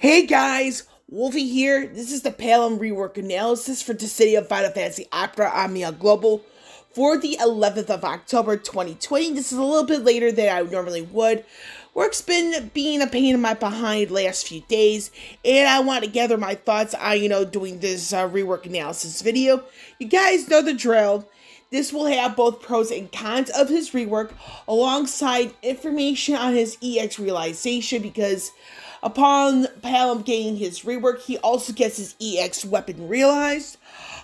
Hey guys, Wolfie here. This is the Palom Rework analysis for the City of Final Fantasy Opera Omnia Global for the 11th of October 2020. This is a little bit later than I normally would. Work's been being a pain in my behind last few days, and I want to gather my thoughts on, doing this rework analysis video. You guys know the drill. This will have both pros and cons of his rework, alongside information on his EX realization, because upon Palom gaining his rework, he also gets his EX weapon realized.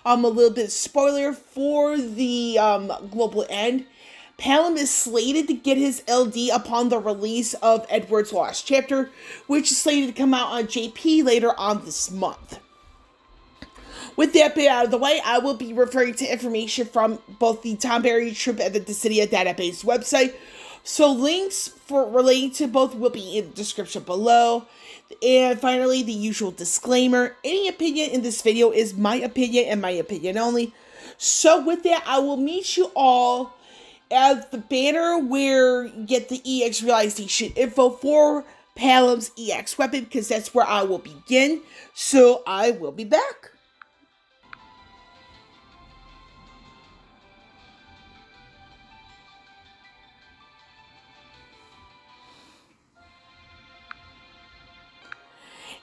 A little bit spoiler for the global end. Palom is slated to get his LD upon the release of Edward's Lost Chapter, which is slated to come out on JP later on this month. With that bit out of the way, I will be referring to information from both the Tomberry Troop and the Dissidia database website. So links for relating to both will be in the description below. And finally, the usual disclaimer. Any opinion in this video is my opinion and my opinion only. So with that, I will meet you all at the banner where you get the EX realization info for Palom's EX weapon, because that's where I will begin. So I will be back.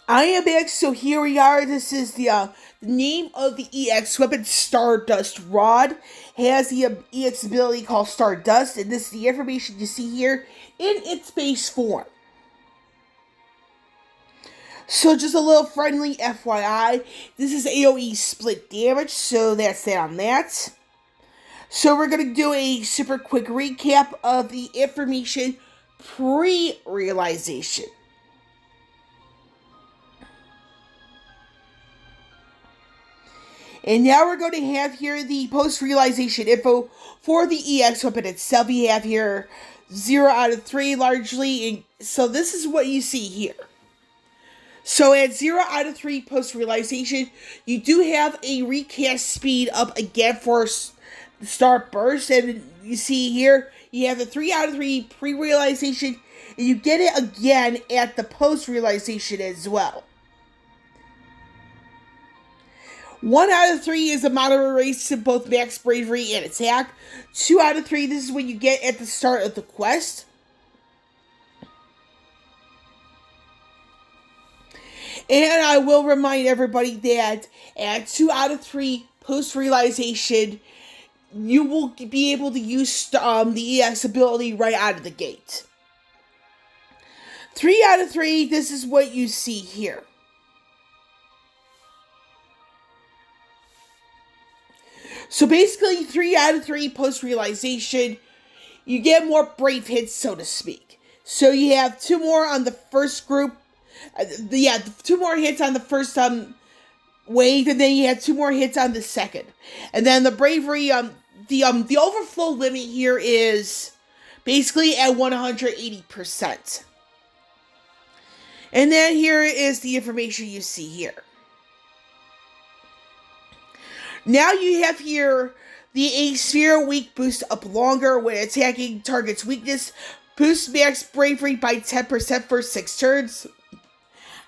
I am back, so here we are. This is the name of the EX weapon, Stardust Rod. Has the EX ability called Stardust, and this is the information you see here in its base form. So just a little friendly FYI, this is AoE split damage, so that's that on that. So we're going to do a super quick recap of the information pre-realization. And now we're going to have here the post-realization info for the EX weapon itself. We have here 0 out of 3 largely. And so this is what you see here. So at 0 out of 3 post-realization, you do have a recast speed up again for the start burst. And you see here, you have the 3 out of 3 pre-realization. And you get it again at the post-realization as well. 1 out of 3 is a moderate raise to both max bravery and attack. 2 out of 3, this is what you get at the start of the quest. And I will remind everybody that at 2 out of 3 post-realization, you will be able to use the EX ability right out of the gate. 3 out of 3, this is what you see here. So basically, 3 out of 3 post-realization, you get more brave hits, so to speak. So you have 2 more on the first group. 2 more hits on the first wave, and then you have 2 more hits on the second. And then the bravery, the overflow limit here is basically at 180%. And then here is the information you see here. Now you have here the A Sphere weak boost up longer when attacking target's weakness. Boost max bravery by 10% for 6 turns.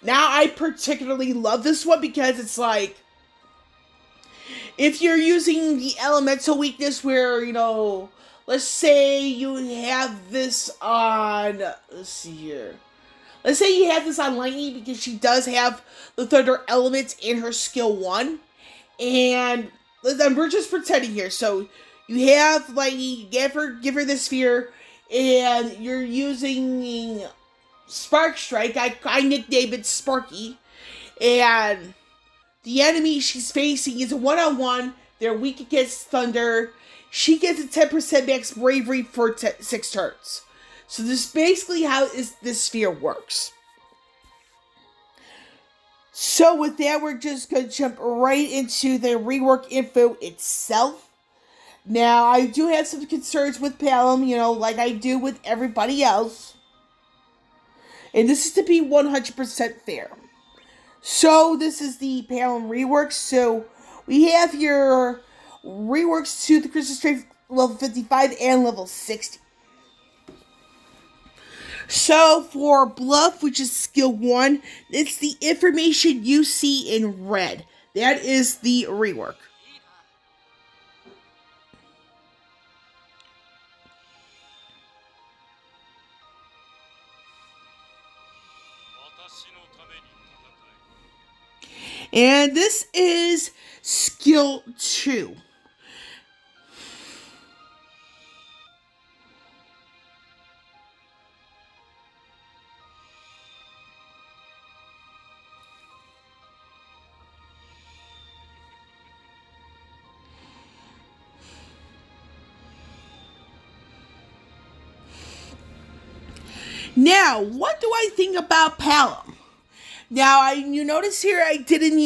Now I particularly love this one because it's like, if you're using the elemental weakness where, let's say you have this on, let's see here. Let's say you have this on Lightning because she does have the Thunder element in her skill 1. And we're just pretending here. So you have Lightning, give her the sphere, and you're using Spark Strike. I nicknamed it Sparky. And the enemy she's facing is a 1-on-1. They're weak against Thunder. She gets a 10% max bravery for 6 turns. So this is basically how this sphere works. So with that, we're just going to jump right into the rework info itself. Now, I do have some concerns with Palom, like I do with everybody else. And this is to be 100% fair. So this is the Palom rework. So we have your reworks to the Crystal Strength level 55 and level 60. So for Bluff, which is skill 1, it's the information you see in red. That is the rework. And this is skill 2. Now, what do I think about Palom? Now, you notice here I didn't,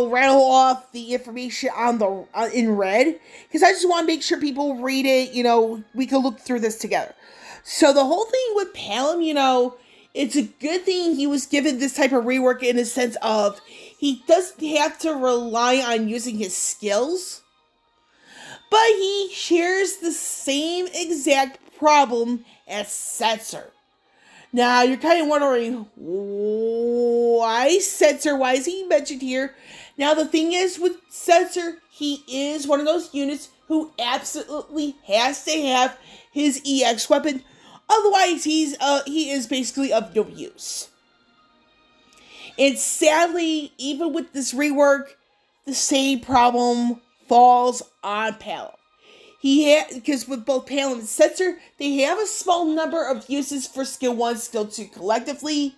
rattle off the information on the in red, because I just want to make sure people read it, we can look through this together. So the whole thing with Palom, it's a good thing he was given this type of rework in the sense of he doesn't have to rely on using his skills, but he shares the same exact problem as Setzer. Now, you're kind of wondering, why Setzer? Why is he mentioned here? Now, the thing is with Setzer, he is one of those units who absolutely has to have his EX weapon. Otherwise, he is basically of no use. And sadly, even with this rework, the same problem falls on Palom. Because with both Palom and Setzer, they have a small number of uses for skill 1, skill 2 collectively.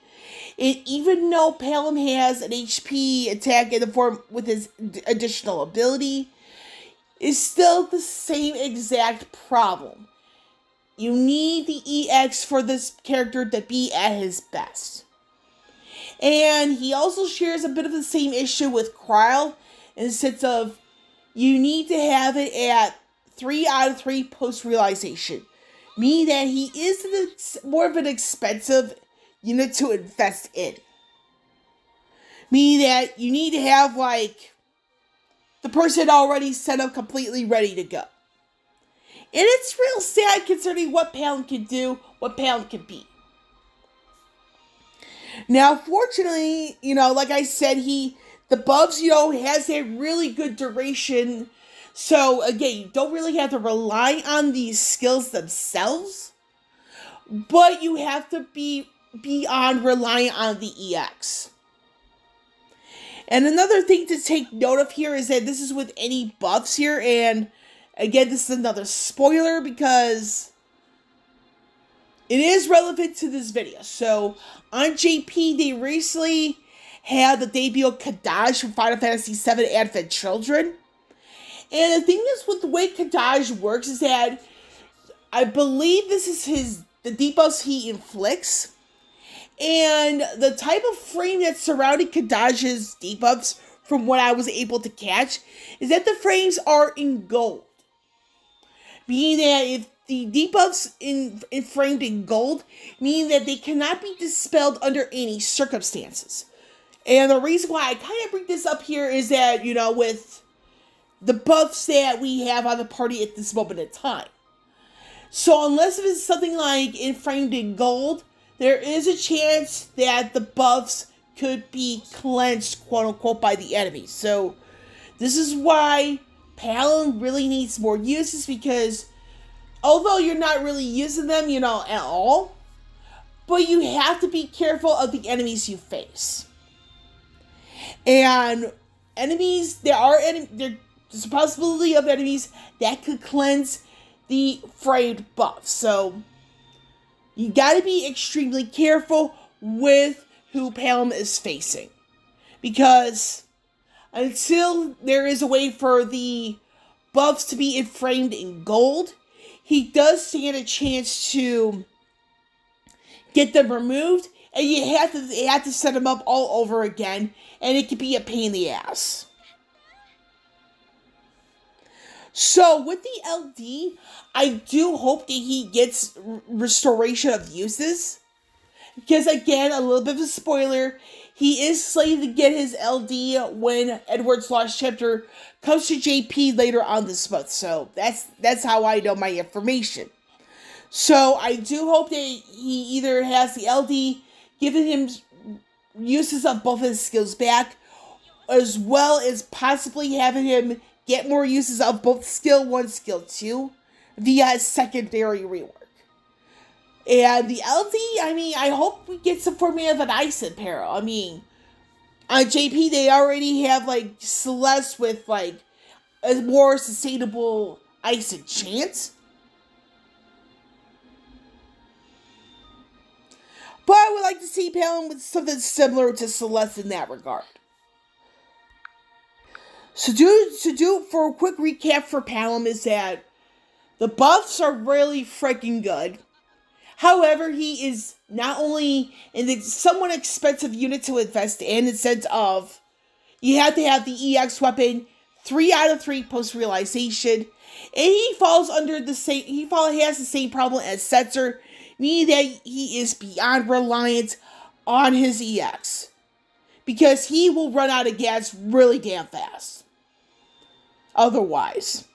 And even though Palom has an HP attack in the form with his additional ability, it's still the same exact problem. You need the EX for this character to be at his best. And he also shares a bit of the same issue with Kryle in the sense of you need to have it at 3 out of 3 post-realization, meaning that he is more of an expensive unit to invest in. Meaning that you need to have, the person already set up completely ready to go. And it's real sad considering what Palom can do, what Palom can be. Now, fortunately, like I said, the buffs, has a really good duration. So, again, you don't really have to rely on these skills themselves, but you have to be beyond relying on the EX. And another thing to take note of here is that this is with any buffs here, and again, this is another spoiler because it is relevant to this video. So, on JP, they recently had the debut of Kadaj from Final Fantasy VII Advent Children. And the thing is, with the way Kadaj works is that I believe this is the debuffs he inflicts. And the type of frame that's surrounding Kadaj's debuffs, from what I was able to catch, is that the frames are in gold. Meaning that if the debuffs framed in gold, meaning that they cannot be dispelled under any circumstances. And the reason why I kind of bring this up here is that, with the buffs that we have on the party at this moment in time. So unless it is something like framed in gold, there is a chance that the buffs could be cleansed, quote unquote, by the enemy. So this is why Palom really needs more uses, because although you're not really using them, at all, but you have to be careful of the enemies you face. And enemies, there's a possibility of enemies that could cleanse the framed buff. So, you gotta be extremely careful with who Palom is facing. Because until there is a way for the buffs to be framed in gold, he does stand a chance to get them removed, and you have to set them up all over again, and it can be a pain in the ass. So, with the LD, I do hope that he gets restoration of uses. Because, again, a little bit of a spoiler, he is slated to get his LD when Edward's Lost Chapter comes to JP later on this month. So, that's how I know my information. So I do hope that he either has the LD giving him uses of both his skills back, as well as possibly having him get more uses of both skill 1, skill 2 via secondary rework. And the LD, I mean, I hope we get some form of an ice in peril. I mean, on JP, they already have, like, Celeste with, like, a more sustainable ice enchant. But I would like to see Palom with something similar to Celeste in that regard. So for a quick recap for Palom is that the buffs are really freaking good. However, he is not only a somewhat expensive unit to invest in the sense of you have to have the EX weapon 3 out of 3 post-realization, and he falls under the same. He has the same problem as Setzer, meaning that he is beyond reliant on his EX because he will run out of gas really damn fast. Otherwise.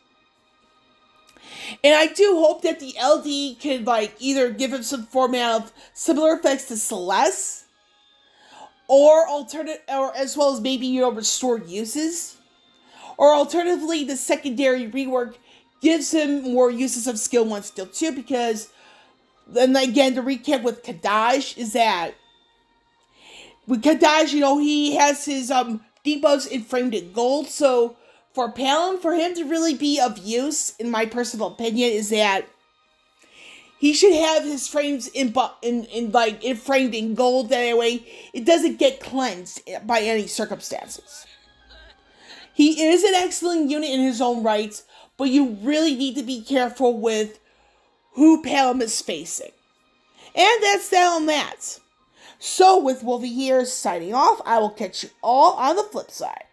And I do hope that the LD can, like, either give him some format of similar effects to Celeste, or as well as maybe, restored uses, or alternatively, the secondary rework gives him more uses of skill 1, skill 2, because then again, the recap with Kadaj is that with Kadaj, he has his debuffs framed in gold, so for Palom, for him to really be of use, in my personal opinion, is that he should have his frames framed in gold. That way, it doesn't get cleansed by any circumstances. He is an excellent unit in his own right, but you really need to be careful with who Palom is facing. And that's that on that. So, with Wolvie here signing off, I will catch you all on the flip side.